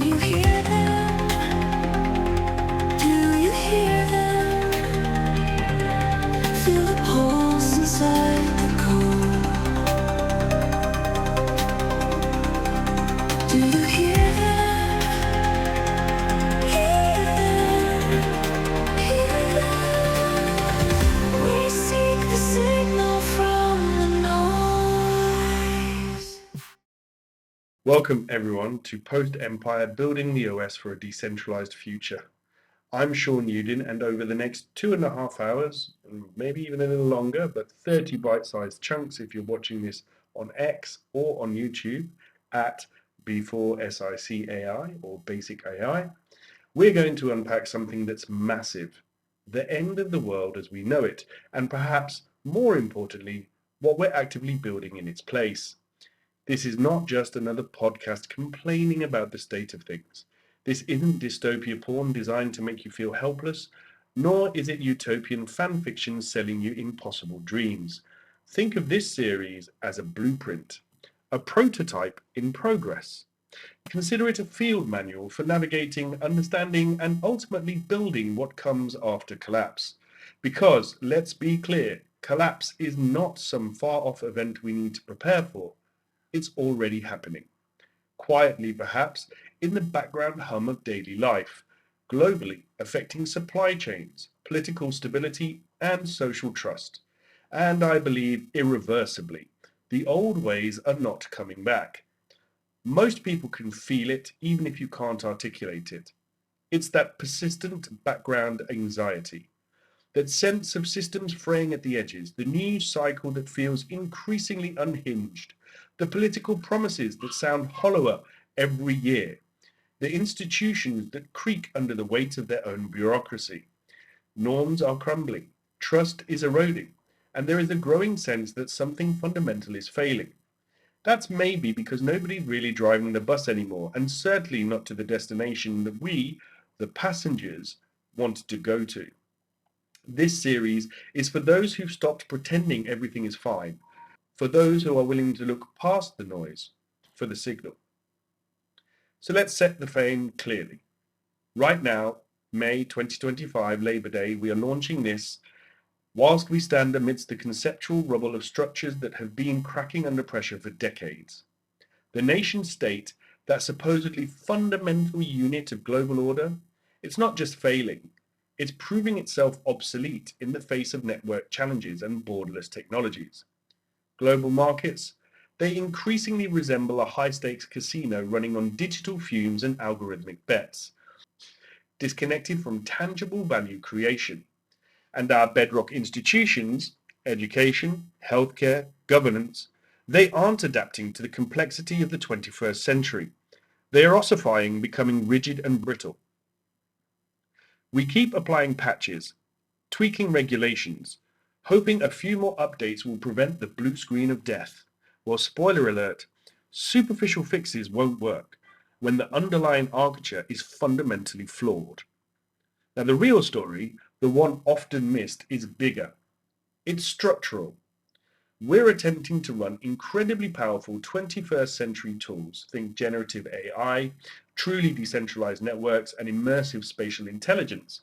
you hear them? Do you hear them? Feel the pulse inside the core. Do you hear them? Hear them? Hear them? We seek the signal from the noise. Welcome everyone to Post-Empire Building the OS for a Decentralized Future. I'm Sean Uddin, and over the next 2.5 hours, maybe even a little longer, but 30 bite-sized chunks if you're watching this on X or on YouTube at B4SICAI or Basic AI, we're going to unpack something that's massive, the end of the world as we know it, and perhaps more importantly, what we're actively building in its place. This is not just another podcast complaining about the state of things. This isn't dystopia porn designed to make you feel helpless, nor is it utopian fan fiction selling you impossible dreams. Think of this series as a blueprint, a prototype in progress. Consider it a field manual for navigating, understanding, and ultimately building what comes after collapse. Because, let's be clear, collapse is not some far-off event we need to prepare for. It's already happening. Quietly, perhaps, in the background hum of daily life, globally affecting supply chains, political stability, and social trust. And I believe irreversibly, the old ways are not coming back. Most people can feel it, even if you can't articulate it. It's that persistent background anxiety, that sense of systems fraying at the edges, the news cycle that feels increasingly unhinged, the political promises that sound hollower every year, the institutions that creak under the weight of their own bureaucracy. Norms are crumbling, trust is eroding, and there is a growing sense that something fundamental is failing. That's maybe because nobody's really driving the bus anymore, and certainly not to the destination that we, the passengers, want to go to. This series is for those who've stopped pretending everything is fine, for those who are willing to look past the noise, for the signal. So let's set the frame clearly. Right now, May 2025, Labor Day, we are launching this whilst we stand amidst the conceptual rubble of structures that have been cracking under pressure for decades. The nation state, that supposedly fundamental unit of global order, it's not just failing, it's proving itself obsolete in the face of network challenges and borderless technologies. Global markets, they increasingly resemble a high-stakes casino running on digital fumes and algorithmic bets, disconnected from tangible value creation. And our bedrock institutions, education, healthcare, governance, they aren't adapting to the complexity of the 21st century. They are ossifying, becoming rigid and brittle. We keep applying patches, tweaking regulations, hoping a few more updates will prevent the blue screen of death. Well, spoiler alert, superficial fixes won't work when the underlying architecture is fundamentally flawed. Now, the real story, the one often missed, is bigger. It's structural. We're attempting to run incredibly powerful 21st century tools, think generative AI, truly decentralized networks, and immersive spatial intelligence,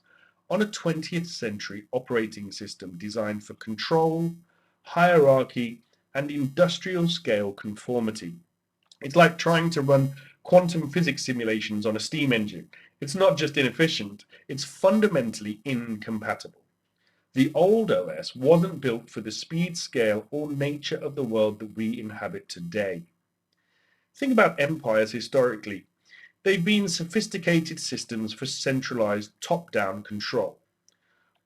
on a 20th century operating system designed for control, hierarchy, and industrial scale conformity. It's like trying to run quantum physics simulations on a steam engine. It's not just inefficient, it's fundamentally incompatible. The old OS wasn't built for the speed, scale, or nature of the world that we inhabit today. Think about empires historically. They've been sophisticated systems for centralized top-down control.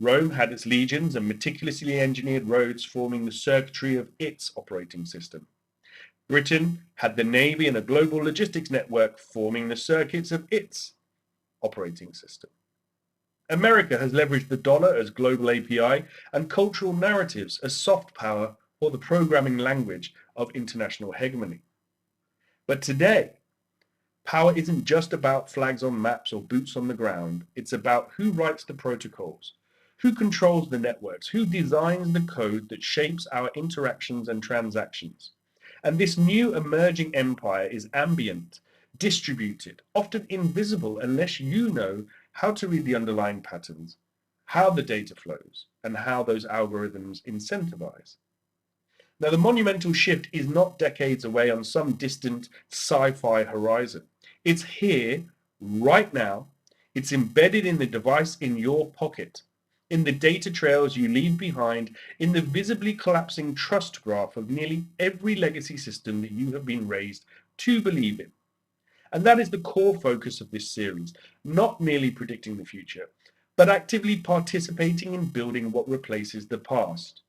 Rome had its legions and meticulously engineered roads forming the circuitry of its operating system. Britain had the navy and a global logistics network forming the circuits of its operating system. America has leveraged the dollar as global API and cultural narratives as soft power or the programming language of international hegemony. But today, power isn't just about flags on maps or boots on the ground. It's about who writes the protocols, who controls the networks, who designs the code that shapes our interactions and transactions. And this new emerging empire is ambient, distributed, often invisible unless you know how to read the underlying patterns, how the data flows, and how those algorithms incentivize. Now, the monumental shift is not decades away on some distant sci-fi horizon. It's here, right now. It's embedded in the device in your pocket, in the data trails you leave behind, in the visibly collapsing trust graph of nearly every legacy system that you have been raised to believe in. And that is the core focus of this series, not merely predicting the future, but actively participating in building what replaces the past.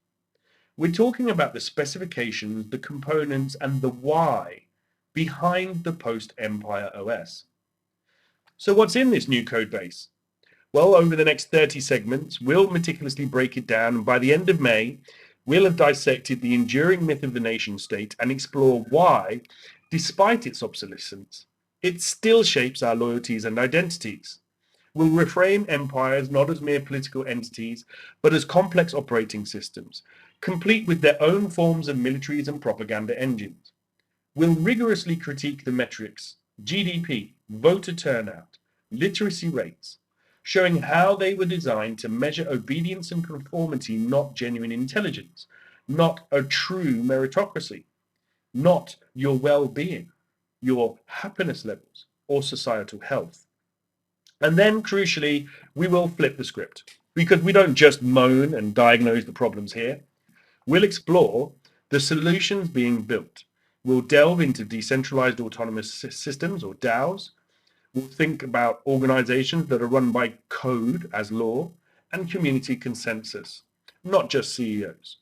We're talking about the specifications, the components, and the why behind the post-Empire OS. So what's in this new code base? Well, over the next 30 segments, we'll meticulously break it down, and by the end of May, we'll have dissected the enduring myth of the nation state and explore why, despite its obsolescence, it still shapes our loyalties and identities. Will reframe empires not as mere political entities, but as complex operating systems, complete with their own forms of militaries and propaganda engines. Will rigorously critique the metrics, GDP, voter turnout, literacy rates, showing how they were designed to measure obedience and conformity, not genuine intelligence, not a true meritocracy, not your well-being, your happiness levels, or societal health. And then, crucially, we will flip the script because we don't just moan and diagnose the problems here. We'll explore the solutions being built. We'll delve into decentralized autonomous systems, or DAOs. We'll think about organizations that are run by code as law and community consensus, not just CEOs.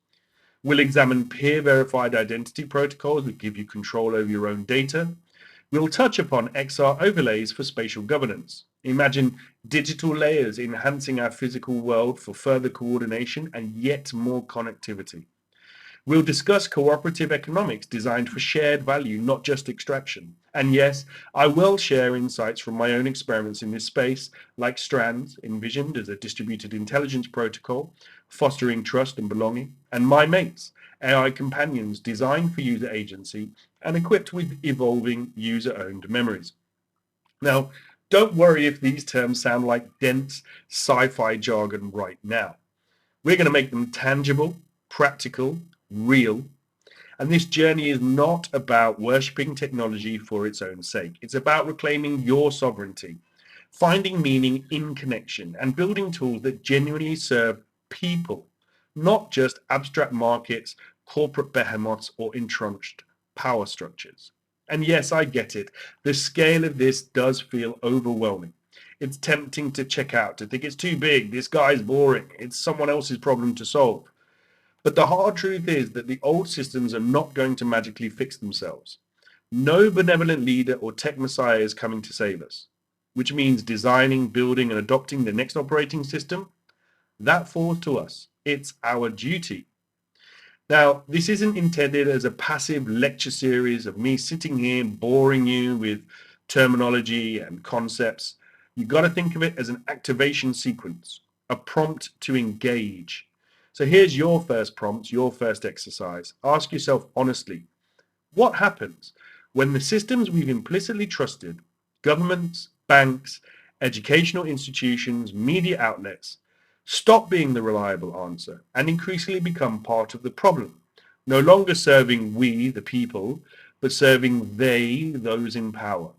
We'll examine peer-verified identity protocols that give you control over your own data. We'll touch upon XR overlays for spatial governance. Imagine digital layers enhancing our physical world for further coordination and yet more connectivity. We'll discuss cooperative economics designed for shared value, not just extraction. And yes, I will share insights from my own experiments in this space, like Strands, envisioned as a distributed intelligence protocol, fostering trust and belonging, and My Maits, AI companions designed for user agency and equipped with evolving user-owned memories. Now, don't worry if these terms sound like dense sci-fi jargon right now. We're going to make them tangible, practical, real. And this journey is not about worshipping technology for its own sake. It's about reclaiming your sovereignty, finding meaning in connection, and building tools that genuinely serve people, not just abstract markets, corporate behemoths, or entrenched power structures. And yes, I get it. The scale of this does feel overwhelming. It's tempting to check out, to think it's too big, this guy's boring, it's someone else's problem to solve. But the hard truth is that the old systems are not going to magically fix themselves. No benevolent leader or tech messiah is coming to save us, which means designing, building, and adopting the next operating system, that falls to us. It's our duty. Now, this isn't intended as a passive lecture series of me sitting here boring you with terminology and concepts. You've got to think of it as an activation sequence, a prompt to engage. So here's your first prompt, your first exercise. Ask yourself honestly, what happens when the systems we've implicitly trusted, governments, banks, educational institutions, media outlets, stop being the reliable answer and increasingly become part of the problem, no longer serving we, the people, but serving they, those in power?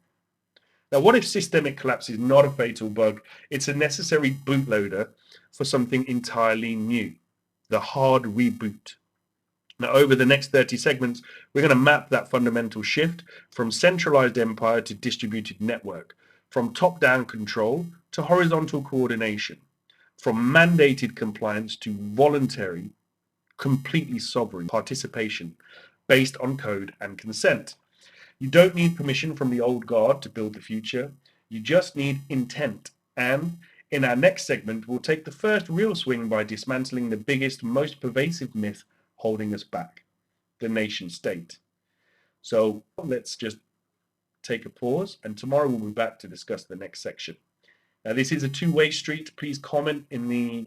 Now, what if systemic collapse is not a fatal bug? It's a necessary bootloader for something entirely new, the hard reboot. Now, over the next 30 segments, we're going to map that fundamental shift from centralized empire to distributed network, from top-down control to horizontal coordination, from mandated compliance to voluntary, completely sovereign participation based on code and consent. You don't need permission from the old guard to build the future. You just need intent. And in our next segment, we'll take the first real swing by dismantling the biggest, most pervasive myth holding us back, the nation state. So let's just take a pause, and tomorrow we'll be back to discuss the next section. Now, this is a two-way street. Please comment in the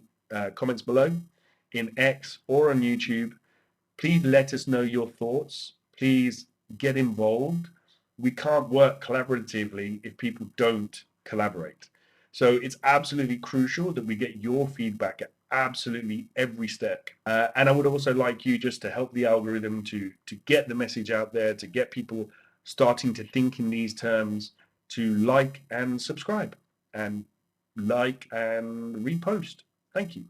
comments below, in X or on YouTube. Please let us know your thoughts. Please get involved. we can't work collaboratively if people don't collaborate. So it's absolutely crucial that we get your feedback at absolutely every step. And I would also like you just to help the algorithm to get the message out there, to get people starting to think in these terms, to like and subscribe and like and repost. Thank you.